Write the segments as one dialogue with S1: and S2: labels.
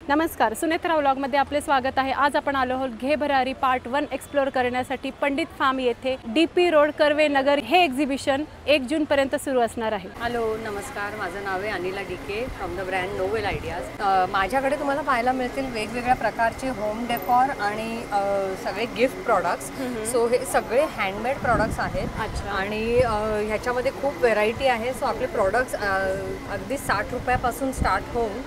S1: नमस्कार, सुनेत्रा व्लॉगमध्ये आपले स्वागत आहे। आज आपण आलो आहोत घे भरारी पार्ट 1 एक्सप्लोर करण्यासाठी पंडित फार्म येथे डीपी रोड कर्वे नगर हे एक्झिबिशन 1 जून पर्यंत सुरू असणार आहे।
S2: हॅलो नमस्कार, माझं नाव आहे Anila DK from the brand Novel Ideas. माझ्याकडे तुम्हाला पाहायला मिळतील वेगवेगळ्या प्रकारचे होम डेकोर आणि सगळे गिफ्ट प्रॉडक्ट्स। सो हे सगळे हँडमेड प्रॉडक्ट्स आहेत आणि ह्याच्यामध्ये खूप व्हेरायटी आहे। सो आपले प्रॉडक्ट्स अगदी 60 रुपयापासून स्टार्ट होऊन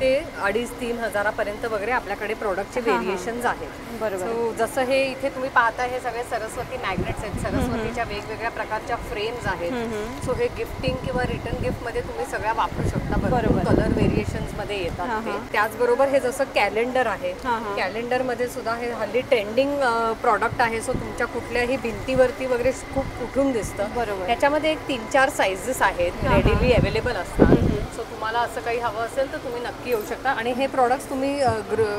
S2: ते 2.5-3 हजारापर्यंत वगैरे आपल्याकडे प्रोडक्टचे व्हेरिएशन्स आहेत। बरोबर। सो जसं हे इथे तुम्ही पाहता हे सगळे सरस्वती मॅग्नेट्स आहेत, सरस्वतीच्या वेगवेगळ्या प्रकारच्या फ्रेम्स आहेत। सो हे गिफ्टिंग किंवा रिटर्न गिफ्ट मध्ये तुम्ही सगळ्या वापरू शकता। बरोबर, कलर व्हेरिएशन्स मध्ये येतात ते। त्याचबरोबर हे जसं कॅलेंडर आहे, कॅलेंडर मध्ये सुद्धा हे हल्ली ट्रेंडिंग प्रॉडक्ट आहे। सो तुमच्या कुठल्याही भिंतीवरती वगैरे खूप उठून दिसतं। बरोबर, त्याच्यामध्ये एक 3-4 साइजेस आहेत, रेडीली अवेलेबल असतात। सो तुम्हाला असं काही हवं असेल तर तुम्ही नक्की येऊ शकता आणि हे प्रॉडक्ट्स तुम्ही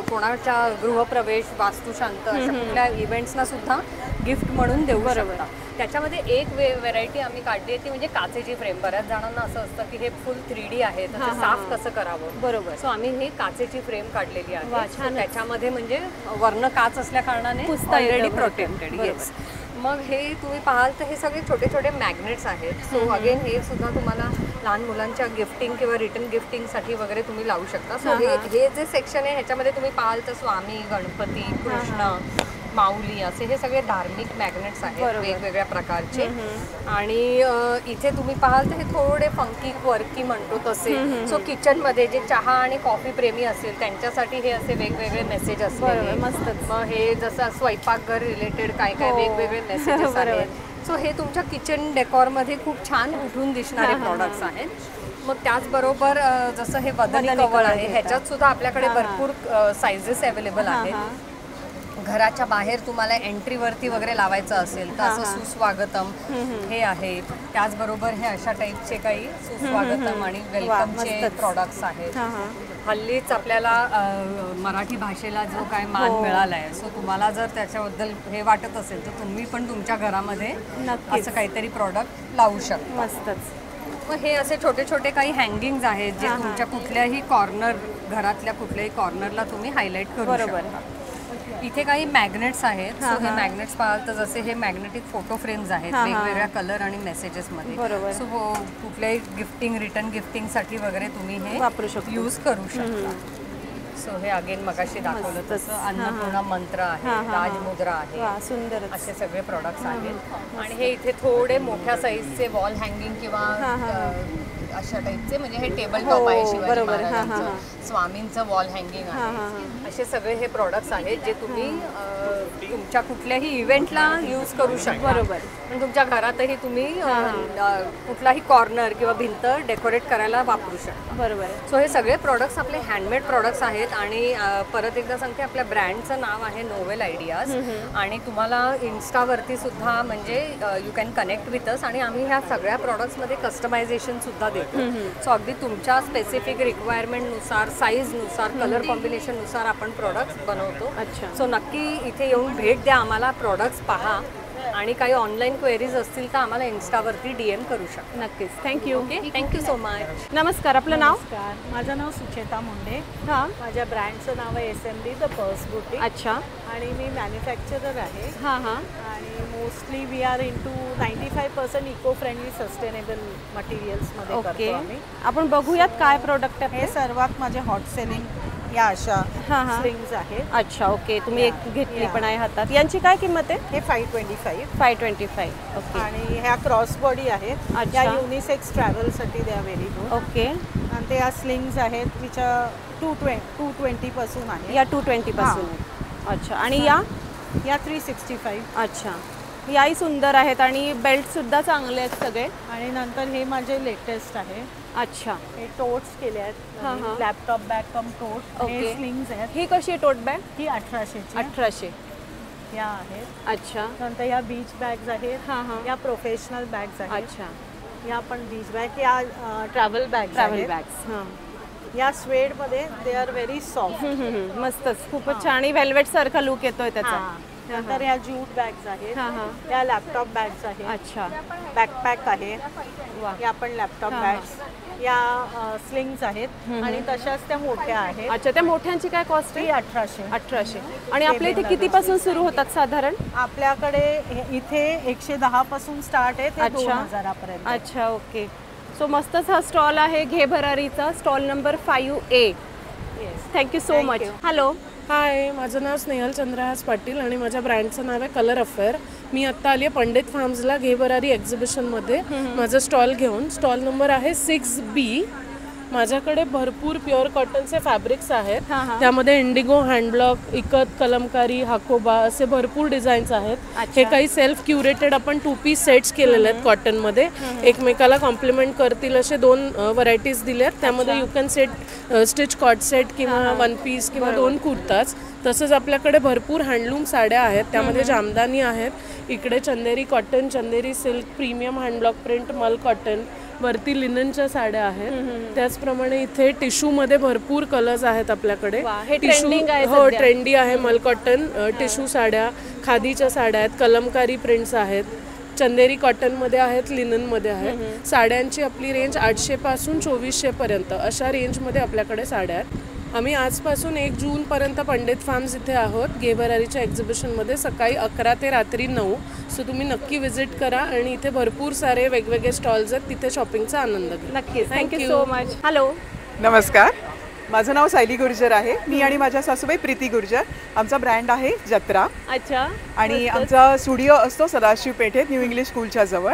S2: कोणाच्या गृहप्रवेश, वास्तुशांत अशा कुठल्या इव्हेंट्सना सुद्धा गिफ्ट म्हणून देऊ शकता। त्याच्यामध्ये एक व्हेरायटी आम्ही काढली आहे ती म्हणजे काचेची फ्रेम। बऱ्याच जणांना असं असतं की हे फुल 3D आहे तर ते साफ कसं करावं। बरोबर, सो आम्ही ही काचेची फ्रेम काढलेली आहे। त्याच्यामध्ये म्हणजे वर्ण काच असल्या कारणाने ऑलरेडी प्रोटेक्टेड। येस, मग हे तुम्ही पाहाल तर हे सगळे छोटे छोटे मॅग्नेट्स आहेत। सो अगेन हे सुद्धा तुम्हाला लहान मुलांच्या गिफ्टिंग किंवा रिटर्न गिफ्टिंगसाठी वगैरे तुम्ही लावू शकता। सो हे जे सेक्शन आहे ह्याच्यामध्ये तुम्ही पाहाल तर स्वामी, गणपती, कृष्ण, माऊली असे हे सगळे धार्मिक मॅग्नेट्स आहेत वेगवेगळ्या प्रकारचे। आणि इथे तुम्ही पाहाल तर हे थोडे फंकी वर्की म्हणतो तसे। सो किचन मध्ये जे चहा आणि कॉफी प्रेमी असेल त्यांच्यासाठी हे असे वेगवेगळे मेसेज असतात। मस्तच। मग हे जसं स्वयंपाकघर रिलेटेड काय काय वेगवेगळे मेसेजेस आहेत। सो हे तुमच्या किचन डेकॉरमध्ये खूप छान उठून दिसणारे प्रॉडक्ट्स आहेत। मग त्याचबरोबर जसं हे वदनी कवळ आहे ह्याच्यात सुद्धा आपल्याकडे भरपूर साइजेस अवेलेबल आहेत। घराच्या बाहेर तुम्हाला एंट्रीवरती वगैरे लावायचं असेल तर असं सुस्वागतम हे आहे। त्याचबरोबर हे अशा टाईपचे काही सुस्वागतम आणि वेलकमचे प्रॉडक्ट्स आहेत। हल्लीच आपल्याला मराठी भाषेला जो काय मान मिळाला आहे, सो तुम्हाला जर त्याच्याबद्दल हे वाटत असेल तर तुम्ही पण तुमच्या घरामध्ये असं काहीतरी प्रॉडक्ट लावू शकता। मस्तच। मग हे असे छोटे छोटे काही हँगिंग्स आहेत जे तुमच्या कुठल्याही कॉर्नर, घरातल्या कुठल्याही कॉर्नरला तुम्ही हायलाइट करू शकता। इथे काही मॅग्नेट्स आहेत। सो हे मॅग्नेट्स पाहाल तर जसे हे मॅग्नेटिक फोटो फ्रेम्स आहेत वेगवेगळ्या कलर आणि मेसेजेस मध्ये। सो कुठल्याही गिफ्टिंग, रिटर्न गिफ्टिंग साठी वगैरे तुम्ही हे वापरू शकता, यूज करू शकता। सो हे अगेन मगाशी दाखवलं तसं अन्नपूर्णा मंत्र आहे, राजमुद्रा आहे, सुंदर असे सगळे प्रॉडक्ट्स आहेत। आणि हे इथे थोडे मोठ्या साईजचे वॉल हँगिंग किंवा अशा टाईपचे म्हणजे हे टेबल टॉप आहे शिवाजी महाराजांचं, स्वामींचं वॉल हँगिंग आहे। असे सगळे हे प्रॉडक्ट्स आहेत जे तुम्ही तुमच्या कुठल्याही इव्हेंटला यूज करू शकता। बरोबर, पण तुमच्या घरातही तुम्ही कुठलाही कॉर्नर किंवा भिंत डेकोरेट करायला वापरू शकता। बरोबर। सो हे सगळे प्रॉडक्ट्स आपले हँडमेड प्रॉडक्ट्स आहेत आणि परत एकदा सांगते आपल्या ब्रँडचं नाव आहे नोवेल आयडियाज आणि तुम्हाला इन्स्टावरती सुद्धा म्हणजे you can connect with us आणि आम्ही ह्या सगळ्या प्रॉडक्ट्समध्ये कस्टमायझेशन सुद्धा देतो। सो अगदी तुमच्या स्पेसिफिक रिक्वायरमेंटनुसार, साईजनुसार, कलर कॉम्बिनेशननुसार आपण प्रॉडक्ट्स बनवतो। सो नक्की इथे येऊन भेट द्या आम्हाला, प्रॉडक्ट्स पहा आणि काही ऑनलाईन क्वेरीज असतील तर आम्हाला इन्स्टावरती DM करू शकता। नक्कीच। थँक्यू। Thank you so much.
S1: नमस्कार, आपलं नाव?
S3: माझं नाव सुचेता मुंडे। माझ्या ब्रँडचं नाव आहे SMD द पर्स बुटीक।
S1: अच्छा।
S3: आणि मी मॅन्युफॅक्चरर आहे। आणि mostly we are into 95% eco friendly sustainable मटेरियल्समध्ये करतो आम्ही।
S1: आपण बघूयात काय प्रोडक्ट आहे।
S3: हे सर्वात माझे हॉट सेलिंग या अशा स्ट्रिंग्स आहेत।
S1: अच्छा, ओके। तुम्ही एक घेतली पण आहे हातात, यांची काय किंमत आहे?
S3: हे 525।
S1: 525, ओके।
S3: आणि ह्या क्रॉस बॉडी आहेत, या युनिसेक्स ट्रॅव्हलसाठी द्या व्हेरी गुड। ओके। आणि ते या स्लिंग्स आहेत विच्या 220 पासून आहे,
S1: या 220 पासून। अच्छा, आणि या
S3: 365।
S1: अच्छा, याही सुंदर आहेत आणि बेल्ट सुद्धा चांगले आहेत सगळे।
S3: आणि नंतर हे माझे लेटेस्ट आहे।
S1: अच्छा,
S3: हे टोट्स केले आहेत, लॅपटॉप बॅग कम टोट। हे स्लिंग्स आहेत।
S1: ही कशी आहे टोट बॅग?
S3: ही 1800 ची।
S1: 1800
S3: या आहेत।
S1: अच्छा।
S3: नंतर या बीच बॅग्स आहेत, या प्रोफेशनल बॅग्स आहेत।
S1: अच्छा,
S3: या पण बीच बॅग, या ट्रॅव्हल बॅग्स। या स्वेड मध्ये दे आर व्हेरी सॉफ्ट।
S1: मस्तच, खूपच छान आणि वेल्वेट सारखा लुक येतोय त्याचा।
S3: नंतर ह्या ज्यूट बॅग्स आहेत, या लॅपटॉप बॅग्स आहेत।
S1: अच्छा,
S3: बॅकपॅक आहे, या पण लॅपटॉप बॅग्स। या स्लिंग्स आहेत आणि तशाच त्या मोठ्या आहेत.
S1: अच्छा, त्या मोठ्यांची काय कॉस्ट आहे?
S3: 1800.
S1: आणि आपल्या इथे कितीपासून सुरू होतात साधारण?
S3: आपल्याकडे इथे 110 पासून स्टार्ट आहे ते 2000 पर्यंत.
S1: अच्छा, ओके. सो मस्तच हा स्टॉल आहे घे भरारीचा, stall number 5A. Thank you so much. Hello.
S4: Hi, माझं नाव स्नेहल चंद्रहास पाटील आणि माझ्या ब्रँडचं नाव आहे कलर अफेअर. मी आत्ता आली आहे पंडित फार्म्सला घे भरारी एक्झिबिशनमध्ये माझं स्टॉल घेऊन. स्टॉल नंबर आहे 6B. माझ्याकडे भरपूर प्युअर कॉटनचे फॅब्रिक्स आहेत. त्यामध्ये इंडिगो, हँडब्लॉक, इकत, कलमकारी, हाकोबा असे भरपूर डिझाईन्स आहेत. हे काही सेल्फ क्युरेटेड आपण 2 पीस सेट्स केलेले आहेत कॉटनमध्ये. एकमेकाला कॉम्प्लिमेंट करतील असे 2 व्हरायटीज दिल्यात. त्यामध्ये you can stitch cot set किंवा 1 पीस किंवा 2 कुर्ताज. तसंच आपल्याकडे भरपूर हँडलूम साड्या आहेत. त्यामध्ये जामदानी आहेत, इकडे चंदेरी कॉटन, चंदेरी सिल्क, प्रीमियम हँडब्लॉक प्रिंट, मल कॉटन, वरती लिननच्या साड्या आहेत. त्याचप्रमाणे इथे टिश्यूमध्ये भरपूर कलर्स आहेत आपल्याकडे. हो, ट्रेंडी आहे. मल कॉटन टिश्यू साड्या, खादीच्या साड्या आहेत, कलमकारी प्रिंट्स आहेत, चंदेरी कॉटनमध्ये आहेत, लिननमध्ये आहेत. साड्यांची आपली रेंज 800 पासून 2400 पर्यंत अशा रेंजमध्ये आपल्याकडे साड्या आहेत. आम्ही आजपासून 1 जूनपर्यंत पंडित फार्म्स इथे आहोत घे भरारीच्या एक्झिबिशनमध्ये, सकाळी 11 ते रात्री 9. सो तुम्ही नक्की व्हिजिट करा आणि इथे भरपूर सारे वेगवेगळे स्टॉल्स आहेत, तिथे शॉपिंगचा आनंद घ्या.
S1: नक्कीच. Thank you so much. हॅलो.
S5: नमस्कार, माझं नाव सायली गुर्जर आहे. मी आणि माझ्या सासूबाई प्रीती गुर्जर. आमचा ब्रँड आहे जत्रा.
S1: अच्छा.
S5: आणि आमचा स्टुडिओ असतो सदाशिव पेठेत, न्यू इंग्लिश स्कूलच्या जवळ.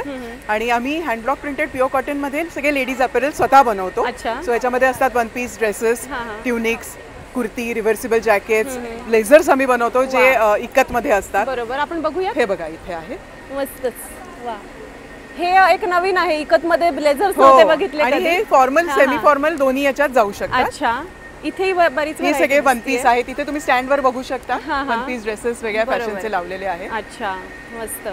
S5: आणि आम्ही हँडब्लॉक प्रिंटेड प्युअर कॉटनमध्ये सगळे लेडीज अपॅरल स्वतः बनवतो. सो याच्यामध्ये असतात 1 piece dresses, tunics, kurti, reversible jackets, blazers आम्ही बनवतो जे इकतमध्ये असतात.
S1: बरोबर, आपण बघूया.
S5: हे बघा इथे आहे.
S1: मस्तच. वा, हे एक नवीन आहे. इकत मध्ये ब्लेझर्स नव्हते बघितले.
S5: आणि हे फॉर्मल, सेमी फॉर्मल दोन्ही याच्यात जाऊ शकतात.
S1: अच्छा, इथे बरीच
S5: हे सगळे 1 पीस आहेत. इथे तुम्ही स्टँडवर बघू शकता 1 पीस ड्रेसेस वेगळ्या फॅशनचे लावलेले आहेत.
S1: अच्छा, मस्त,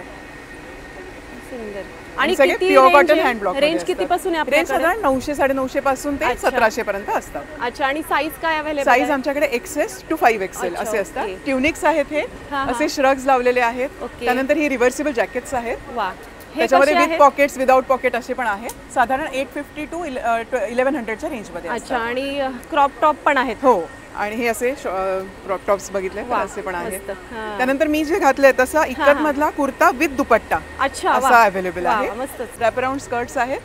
S1: सुंदर.
S5: आणि सगळे प्युअर कॉटन हँडब्लॉक.
S1: रेंज किती पासून आहे
S5: आपल्याकडे? रेंज साधारण 900 950 पासून ते 1700 पर्यंत असतात.
S1: अच्छा, आणि साईज काय अवेलेबल?
S5: साईज आमच्याकडे XS to 5XL असे असतात. ट्युनिक्स आहेत, हे असे श्रग्स लावलेले आहेत. त्यानंतर ही रिव्हर्सिबल जॅकेट्स आहेत.
S1: वा,
S5: त्याच्यामध्ये विथ पॉकेट्स, विदाउट पॉकेट असे पण आहेत. साधारण 850 to 1100च्या रेंजमध्ये.
S1: अच्छा, आणि क्रॉप टॉप पण आहेत.
S5: हो, आणि हे असे क्रॉप टॉप्स बघितले तर असे पण आहेत. त्यानंतर मी जे घातले तसा इकत मधला कुर्ता विथ दुपट्टा असा अवेलेबल आहे. रॅप अराउंड स्कर्ट्स आहेत.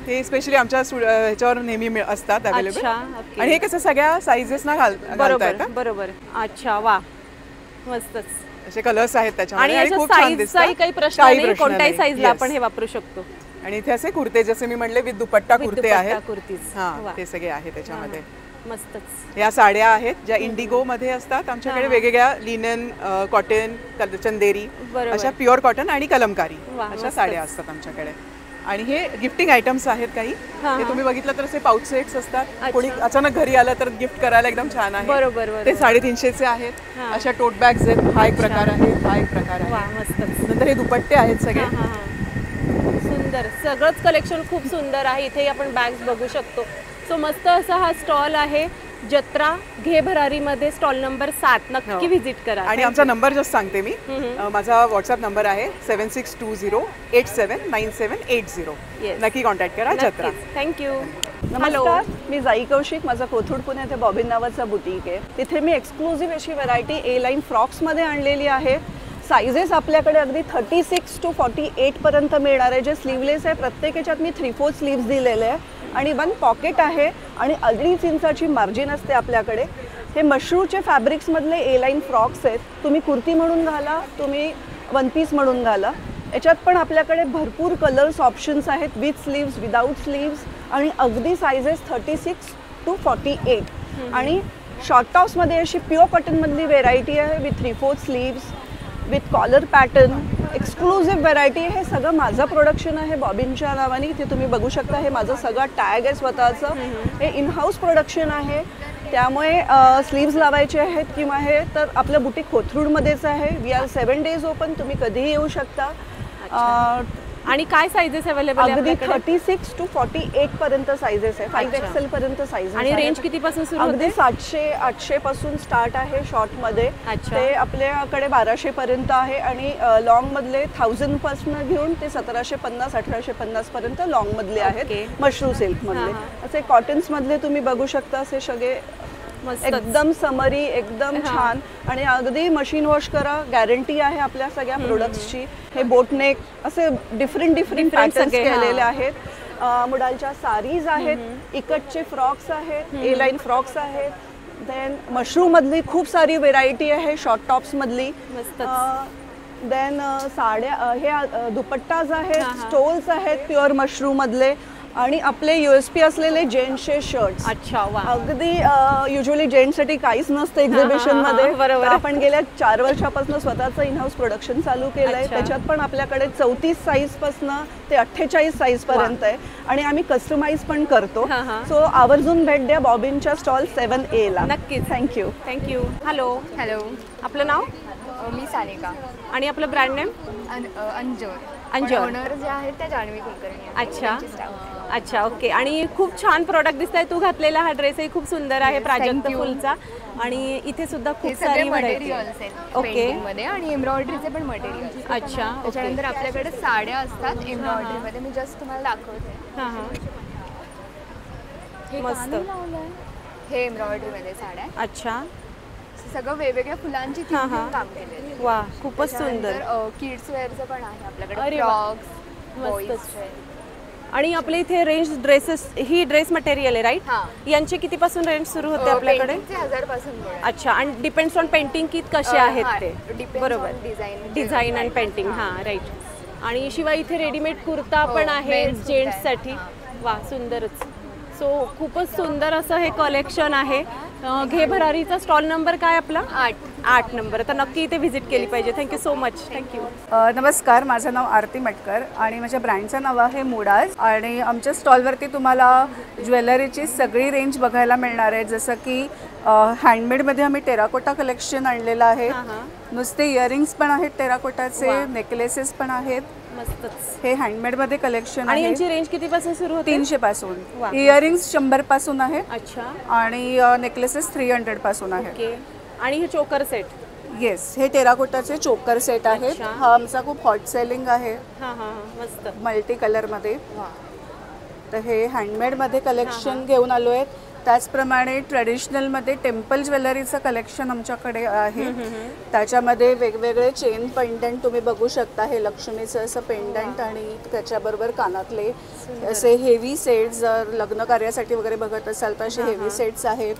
S5: हे स्पेशली आमच्या ह्याच्यावर नेहमी असतात अवेलेबल. आणि हे कसं सगळ्या साईजेस ना घालता येतात.
S1: बरोबर. अच्छा, वा, मस्तच.
S5: असे कलर्स आहेत त्याच्यामध्ये
S1: आणि खूप छान दिसतात. काही प्रश्न नाही, कोणत्याही साईजला आपण हे वापरू शकतो.
S5: आणि इथे असे कुर्ते जसे मी म्हणले विथ दुपट्टा कुर्ते आहेत. ते सगळे आहेत त्याच्यामध्ये.
S1: मस्तच.
S5: या साड्या आहेत ज्या इंडिगो मध्ये असतात. आमच्याकडे वेगवेगळ्या लिनन, कॉटन, चंदेरी अशा प्युअर कॉटन आणि कलमकारी अशा साड्या असतात आमच्याकडे. आणि हे गिफ्टिंग आयटम्स आहेत काही. हे तुम्ही बघितलं तर असे पाऊच सेट्स असतात. कोणी अचानक घरी आलं तर गिफ्ट करायला एकदम छान आहे.
S1: बरोबर.
S5: ते 350चे आहेत. अशा टोट बॅग्स आहेत. हा एक प्रकार आहे. हा एक प्रकार आहे.
S1: मस्तच.
S5: नंतर हे दुपट्टे आहेत सगळे.
S1: सुंदर, सगळंच कलेक्शन खूप सुंदर आहे. इथे आपण बॅग्स बघू शकतो. सो मस्त असा हा स्टॉल आहे जत्रा घे भरारीमध्ये, स्टॉल नंबर 7. नक्की व्हिजिट करा.
S5: आणि आमचा नंबर जस्ट सांगते मी. माझा व्हॉट्सअप नंबर आहे 7620879780. नक्की कॉन्टॅक्ट करा जत्रा.
S1: थँक्यू.
S6: नमस्कार, मी जाई कौशिक. माझं कोथरूड पुणे येथे बॉबिन नावाचा बुटीक आहे. तिथे मी एक्सक्लुझिव्ह अशी व्हरायटी A लाईन फ्रॉक्समध्ये आणलेली आहे. सायझेस आपल्याकडे अगदी 36 to 48 पर्यंत मिळणार आहे. जे स्लीवलेस आहे प्रत्येक याच्यात मी 3/4 स्लीव्स दिलेले आहे आणि 1 पॉकेट आहे आणि 2.5 इंचाची मार्जिन असते आपल्याकडे. हे मशरूचे फॅब्रिक्समधले A लाईन फ्रॉक्स आहेत. तुम्ही कुर्ती म्हणून घाला, तुम्ही 1 पीस म्हणून घाला. याच्यात पण आपल्याकडे भरपूर कलर्स ऑप्शन्स आहेत, विथ स्लीव्स, विदाऊट स्लीव्स, आणि अगदी सायझेस 36 to 48. आणि शॉर्ट टॉप्समध्ये अशी प्युअर कॉटनमधली व्हेरायटी आहे with 3/4 sleeves, with collar pattern, exclusive variety. हे सगळं माझं प्रोडक्शन आहे बॉबिनच्या नावाने. इथे तुम्ही बघू शकता हे माझं सगळं टॅग आहे स्वतःचं. हे इन हाऊस प्रोडक्शन आहे. त्यामुळे स्लीव्स लावायचे आहेत किंवा हे तर आपलं बुटीक कोथरूडमध्येच आहे. We are 7 days open. तुम्ही कधीही येऊ शकता.
S1: आणि काय साइजेस अवेलेबल आहे
S6: अगदी
S1: आपल्याकडे?
S6: 36 to 48 पर्यंत साइजेस आहे, 5XL पर्यंत साइजेस.
S1: आणि रेंज किती पासून सुरू
S6: अगदी
S1: होते?
S6: 700-800 पासून स्टार्ट आहे शॉर्ट मध्ये.
S1: अच्छा.
S6: ते आपल्याकडे 1200 पर्यंत आहे आणि लॉंग मधले 1000 पासून घेऊन ते 1750-1850 पर्यंत लॉंग मधले आहेत मशरू सिल्क मधले. असे कॉटन्स मधले तुम्ही बघू शकता, असे सगळे एकदम समरी, एकदम छान आणि अगदी मशीन वॉश करा, गॅरंटी आहे आपल्या सगळ्या प्रोडक्ट्सची. हे बोटनेक असे डिफरंट पॅटर्न्स केलेले आहेत. मुडालच्या साडीज आहेत, इकटचे फ्रॉक्स आहेत, ए लाईन फ्रॉक्स आहेत. देन मशरूम मधली खूप सारी व्हेरायटी आहे, शॉर्ट टॉप्स मधली. देन साड्या, हे दुपट्टाज आहेत, स्टोल्स आहेत प्युअर मशरूम मधले आणि आपले USP असलेले जेंट्सचे शर्ट्स.
S1: अच्छा, वा.
S6: अगदी युजली जेंट्ससाठी काहीच नसतं एक्झिबिशन मध्ये.
S1: बरोबर.
S6: आपण गेल्या 4 वर्षापासून स्वतःचं इनहाऊस प्रोडक्शन चालू केलंय. त्याच्यात पण आपल्याकडे 34 साईज पासून ते 48 साईज पर्यंत आहे आणि आम्ही कस्टमाइज पण करतो. सो आवर्जून भेट द्या बॉबिनच्या स्टॉल 7A ला.
S1: नक्कीच.
S6: थँक्यू.
S1: हॅलो. आपलं नाव?
S2: मी सानिका.
S1: आणि आपलं ब्रँड नेम?
S2: अंजोर. ओनर जे आहेत त्या जान्हवी कुलकर्णी.
S1: अच्छा, ओके. आणि खूप छान प्रोडक्ट दिसत आहे. तू घातलेला हा ड्रेसही खूप सुंदर आहे, प्राजक्त फुलचा. आणि इथे सुद्धा खूप सारी
S2: मटेरियल्स आहेत पेंटिंग मध्ये आणि एम्ब्रॉयडरीचे पण मटेरियल.
S1: अच्छा.
S2: त्याच्यानंतर आपल्याकडे साड्या असतात एम्ब्रॉयडरी मध्ये. मी जस्ट तुम्हाला दाखवते.
S1: मस्त.
S2: हे एम्ब्रॉयडरी मध्ये साड्या.
S1: अच्छा.
S2: सगळं वेगवेगळ्या फुलांची थीम काम केलेलं.
S1: वा, खूपच सुंदर.
S2: किड्स वेअरचं पण आहे आपल्याकडे, फ्रॉक्स, बॉईजचे.
S1: आणि आपल्या इथे रेंज ड्रेसेस, ही ड्रेस मटेरियल आहे राईट? यांचे किती पासून रेंज सुरू होते आपल्याकडे?
S2: 1000 पासून.
S1: अच्छा. आणि डिपेंड्स ऑन पेंटिंग की कसे आहेत ते. बरोबर. डिझाईन आणि पेंटिंग. राईट. आणि शिवाय इथे रेडीमेड कुर्ता पण आहे जेंट्ससाठी. वा, सुंदरच. सो खूपच सुंदर असं हे कलेक्शन आहे. घे भरारीचा स्टॉल नंबर काय आपला? 8 नंबर. तर नक्की इथे व्हिजिट केली पाहिजे. Thank you so much. थँक्यू.
S7: नमस्कार, माझं नाव आरती मटकर आणि माझ्या ब्रँडचं नाव आहे मुडाज. आणि आमच्या स्टॉलवरती तुम्हाला ज्वेलरीची सगळी रेंज बघायला मिळणार आहे. जसं की हँडमेडमध्ये आम्ही टेराकोटा कलेक्शन आणलेलं आहे. नुसते इयरिंग्स पण आहेत टेराकोटाचे, नेकलेसेस पण आहेत.
S1: मस्तच.
S7: हे हँडमेडमध्ये कलेक्शन
S1: आणि
S7: आहे.
S1: यांची रेंज किती पासून सुरू होते?
S7: 300 पासून. इयरिंग्स 100 पासून आहे.
S1: अच्छा.
S7: आणि नेकलेसेस 300 पासून आहे.
S1: ओके. आणि हे चोकर सेट?
S7: येस, हे टेराकोटाचे चोकर सेट आहेत. हा आमचा खूप हॉट सेलिंग आहे.
S1: मस्त.
S7: मल्टी कलरमध्ये. तर हे हँडमेडमध्ये कलेक्शन घेऊन आलो आहे. त्याचप्रमाणे ट्रेडिशनलमध्ये टेम्पल ज्वेलरीचं कलेक्शन आमच्याकडे आहे. त्याच्यामध्ये वेगवेगळे चेन पेंडंट तुम्ही बघू शकता. हे लक्ष्मीचं असं पेंडंट आणि त्याच्याबरोबर कानातले असे हेवी सेट्स. जर लग्न कार्यासाठी वगैरे बघत असाल तर असे हेवी सेट्स आहेत.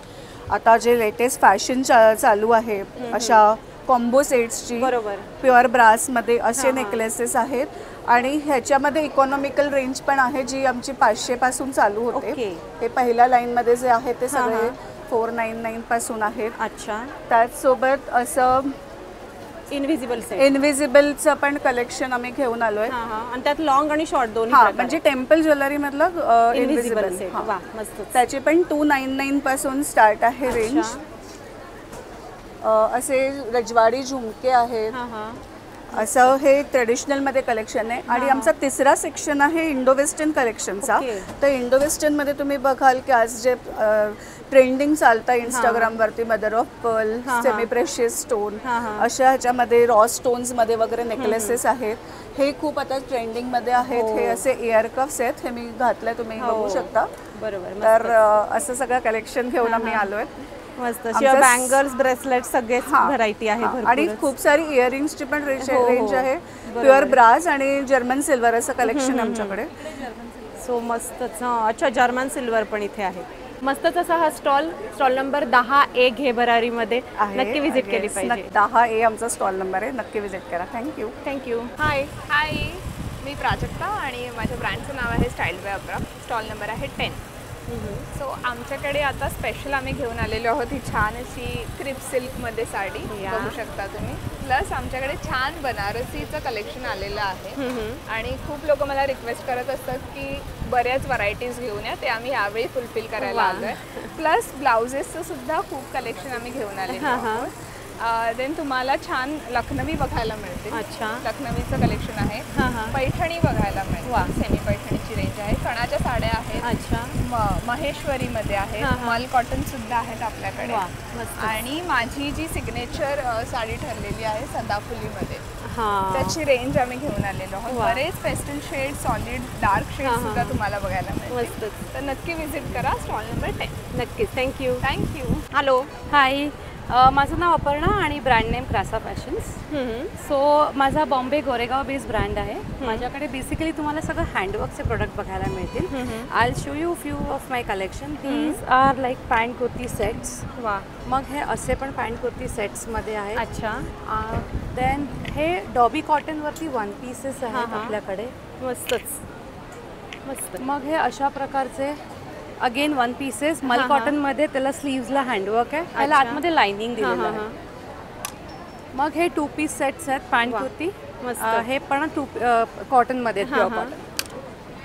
S7: आता जे लेटेस्ट फॅशन चालू आहे अशा कॉम्बो सेट्सची,
S1: बरोबर,
S7: प्युअर ब्रासमध्ये असे नेकलेसेस आहेत. आणि ह्याच्यामध्ये इकॉनॉमिकल रेंज पण आहे जी आमची 500 पासून चालू होते. हे पहिल्या लाईनमध्ये जे आहे ते सगळे 499 पासून आहेत.
S1: अच्छा.
S7: त्याचसोबत असं इनव्हिजिबलचं पण कलेक्शन आम्ही घेऊन आलोय.
S1: आणि त्यात लॉंग आणि शॉर्ट दोन्ही.
S7: म्हणजे टेम्पल ज्वेलरी मधलं इनव्हिजिबल. त्याची पण 299 पासून स्टार्ट आहे रेंज. असे रजवाडी झुमके आहेत. असं हे ट्रेडिशनलमध्ये कलेक्शन आहे. आणि आमचा तिसरा सेक्शन आहे इंडो वेस्टर्न कलेक्शनचा. तर इंडो वेस्टर्नमध्ये तुम्ही बघाल की आज जे ट्रेंडिंग चालतं इंस्टाग्रामवरती, mother of pearl, semi precious stone, अशा ह्याच्यामध्ये रॉ स्टोन्समध्ये वगैरे नेकलेसेस आहेत. हे खूप आता ट्रेंडिंगमध्ये आहेत. हे असे एअर कफ्स आहेत. हे मी घातलंय, तुम्ही बघू शकता.
S1: बरोबर.
S7: तर असं सगळं कलेक्शन घेऊन आम्ही आलोय.
S1: मस्त. बँगल्स, ब्रेसलेट सगळेच व्हरायटी आहे.
S7: आणि खूप सारी इयरिंग्सची पण रेंज आहे. प्युअर ब्रास आणि जर्मन सिल्वर असं कलेक्शन आमच्याकडे.
S1: सो मस्तच. अच्छा, जर्मन सिल्वर पण इथे आहे. मस्तच असा हा स्टॉल नंबर 10A घे भरारीमध्ये नक्की व्हिजिट केली पाहिजे.
S7: 10A आमचा स्टॉल नंबर आहे. नक्की व्हिजिट करा. थँक्यू.
S8: हाय, मी प्राजक्ता आणि माझ्या ब्रँडचं नाव आहे स्टाईल बाय अब्रा. स्टॉल नंबर आहे 10. सो आमच्याकडे आता स्पेशल आम्ही घेऊन आलेलो आहोत ही छान अशी क्रिप सिल्कमध्ये साडी बघू शकता तुम्ही. प्लस आमच्याकडे छान बनारसीचं कलेक्शन आलेलं आहे. आणि खूप लोक मला रिक्वेस्ट करत असतात की बऱ्याच व्हरायटीज घेऊन या. ते आम्ही यावेळी फुलफिल करायला आलो आहे. प्लस ब्लाउजेसचं सुद्धा खूप कलेक्शन आम्ही घेऊन आलेलो आहोत. देन तुम्हाला छान लखनवी बघायला मिळते.
S1: अच्छा.
S8: लखनवीचं कलेक्शन आहे. पैठणी बघायला मिळते. सेमी पैठणीची रेंज आहे. कणाच्या साड्या आहेत.
S1: अच्छा.
S8: महेश्वरीमध्ये आहे. मल कॉटन सुद्धा आहेत आपल्याकडे. आणि माझी जी सिग्नेचर साडी ठरलेली आहे सदाफुलीमध्ये, त्याची रेंज आम्ही घेऊन आलेलो आहोत. बरेच pastel shade, solid, dark shade सुद्धा तुम्हाला बघायला मिळतील. तर नक्की व्हिजिट करा स्टॉल नंबर 10.
S1: नक्कीच. थँक्यू.
S8: थँक्यू.
S1: हॅलो.
S9: हाय, माझं नाव अपर्णा आणि brand name crassa fashions. So माझा बॉम्बे गोरेगाव बेस्ड ब्रँड आहे. माझ्याकडे बेसिकली तुम्हाला सगळं हँडवर्कचे प्रोडक्ट बघायला मिळतील. I show you few of my collection. These are like pant kurti sets.
S1: वा.
S9: मग हे असे पण पॅन्ट कुर्ती सेट्समध्ये आहेत.
S1: अच्छा.
S9: देन हे डॉबी कॉटनवरती वन पीसेस आहेत आपल्याकडे.
S1: मस्तच. मस्त.
S9: मग हे अशा प्रकारचे अगेन वन पीसेस मल कॉटनमध्ये, त्याला स्लीव्सला हँडवर्क आहे, त्याला आतमध्ये लाइनिंग दिलेलं आहे. मग हे 2 पीस सेट्स आहेत पॅन्ट कुर्ती. हे पण कॉटनमध्ये प्युअर कॉटन.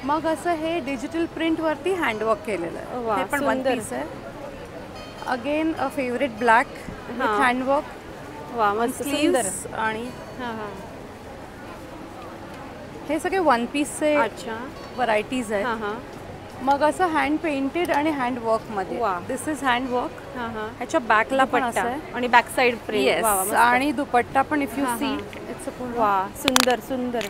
S9: मग असं हे डिजिटल प्रिंटवरती हँडवर्क केलेलं आहे. हे पण वन पीस आहे. Again a favourite black with handwork.
S1: वा. मस्त.
S9: स्लीव्स आणि हे सगळे वन पीसचे व्हरायटीज आहेत. मग असं हँड पेंटेड आणि हँड वर्क मध्ये. दिस इज हँड वर्क. ह्याच्या बॅकला पण असं आहे
S1: आणि बॅक साइड प्रिंट.
S9: आणि दुपट्टा पण if you see it's a full.
S1: वा. सुंदर सुंदर.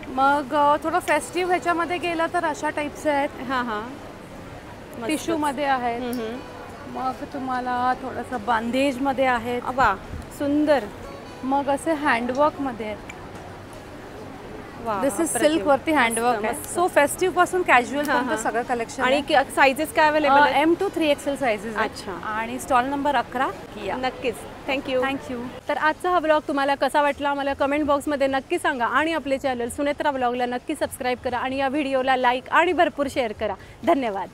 S9: मग थोडं फेस्टिव्ह ह्याच्यामध्ये गेलं तर अशा टाईपचे आहेत. टिश्यू मध्ये आहेत. मग तुम्हाला थोडंसं बांधेज मध्ये आहेत.
S1: वा. सुंदर.
S9: मग असे हँडवर्क मध्ये आहेत. दिस इज सिल्क वरती हँडवर्क आहे. सो फेस्टिव्ह पासून कॅज्युअल पर्यंत सगळं कलेक्शन.
S1: आणि साइजेस काय अवेलेबल आहे?
S9: M to 3XL sizes.
S1: अच्छा.
S9: आणि स्टॉल नंबर 11.
S1: नक्कीच. थँक्यू.
S9: थँक्यू.
S1: तर आजचा हा ब्लॉग तुम्हाला कसा वाटला मला कमेंट बॉक्समध्ये नक्की सांगा. आणि आपले चॅनल सुनेत्रा ब्लॉगला नक्की सबस्क्राईब करा आणि या व्हिडिओला लाईक आणि भरपूर शेअर करा. धन्यवाद.